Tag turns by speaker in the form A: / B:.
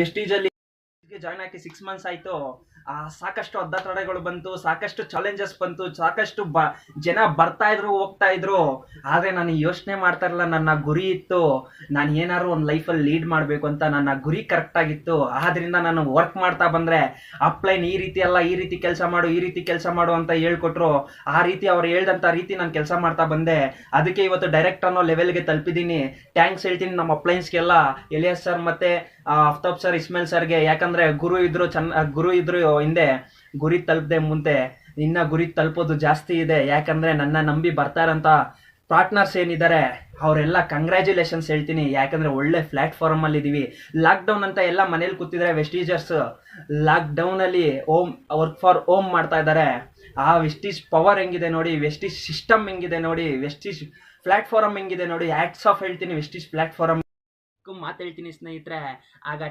A: ವೆಸ್ಟೀಜಲ್ಲಿ join ಆಗಿ 6 months ಆಯ್ತು. ಸಾಕಷ್ಟು ಅಡ್ಡತಡೆಗಳು ಬಂತು, ಸಾಕಷ್ಟು ಚಾಲೆಂಜಸ್ ಬಂತು, ಸಾಕಷ್ಟು ಜನ ಬರ್ತಾ ಇದ್ರು ಹೋಗ್ತಾ ಇದ್ರು. ಆದ್ರೆ ನಾನು ಯೋಚನೆ ಮಾಡ್ತಾ ಇರಲಿಲ್ಲ. ನನ್ನ ಗುರಿ ಇತ್ತು, ನಾನು ಏನಾದ್ರು ಒಂದು ಲೈಫಲ್ಲಿ ಲೀಡ್ ಮಾಡಬೇಕು ಅಂತ. ನನ್ನ ಗುರಿ ಕರೆಕ್ಟ್ ಆಗಿತ್ತು. ಆದ್ರಿಂದ ನಾನು ವರ್ಕ್ ಮಾಡ್ತಾ ಬಂದ್ರೆ ಅಪ್ಲೈನ್ ಈ ರೀತಿ ಅಲ್ಲ, ಈ ರೀತಿ ಕೆಲಸ ಮಾಡು, ಈ ರೀತಿ ಕೆಲಸ ಮಾಡು ಅಂತ ಹೇಳ್ಕೊಟ್ರು. ಆ ರೀತಿ ಅವ್ರು ಹೇಳ್ದಂತ ರೀತಿ ನಾನು ಕೆಲಸ ಮಾಡ್ತಾ ಬಂದೆ. ಅದಕ್ಕೆ ಇವತ್ತು ಡೈರೆಕ್ಟ್ ಅನ್ನೋ ಲೆವೆಲ್ಗೆ ತಲುಪಿದ್ದೀನಿ. ಥ್ಯಾಂಕ್ಸ್ ಹೇಳ್ತೀನಿ ನಮ್ಮ ಅಪ್ಲೈನ್ಸ್ಗೆಲ್ಲ, ಎಲಿಯಾಸ್ ಸರ್ ಮತ್ತೆ ಅಫ್ತಾಬ್ ಸರ್, ಇಸ್ಮೇಲ್ ಸರ್ಗೆ. ಯಾಕಂದ್ರೆ ಗುರು ಇದ್ರು ಹಿಂದೆ, ಗುರಿ ತಲುಪದೆ ಮುಂದೆ ಇನ್ನ ಗುರಿ ತಲುಪೋದು ಜಾಸ್ತಿ ಇದೆ. ಯಾಕಂದ್ರೆ ನನ್ನ ನಂಬಿ ಬರ್ತಾ ಇರೋಂಥ ಪಾರ್ಟ್ನರ್ಸ್ ಏನಿದ್ದಾರೆ ಅವರೆಲ್ಲ ಕಂಗ್ರ್ಯಾಚುಲೇಷನ್ಸ್ ಹೇಳ್ತೀನಿ. ಯಾಕಂದ್ರೆ ಒಳ್ಳೆ ಪ್ಲಾಟ್ಫಾರ್ಮ್ ಅಲ್ಲಿ ಇದೀವಿ. ಲಾಕ್ಡೌನ್ ಅಂತ ಎಲ್ಲ ಮನೇಲಿ ಕೂತಿದ್ರೆ ವೆಸ್ಟೀಜರ್ಸ್ ಲಾಕ್ಡೌನ್ ಅಲ್ಲಿ ವರ್ಕ್ ಫಾರ್ ಹೋಮ್ ಮಾಡ್ತಾ ಇದ್ದಾರೆ. ಆ ವೆಸ್ಟೀಜ್ ಪವರ್ ಹೆಂಗಿದೆ ನೋಡಿ, ವೆಸ್ಟೀಜ್ ಸಿಸ್ಟಮ್ ಹೆಂಗಿದೆ ನೋಡಿ, ವೆಸ್ಟೀಜ್ ಪ್ಲಾಟ್ಫಾರ್ಮ್ ಹೆಂಗಿದೆ ನೋಡಿ. ಹ್ಯಾಟ್ಸ್ ಆಫ್ ಹೇಳ್ತೀನಿ ವೆಸ್ಟೀಜ್ ಪ್ಲಾಟ್ಫಾರ್ಮ್ ಮಾತು ಹೇಳ್ತೀನಿ ಸ್ನೇಹಿತರೆ. ಆಗ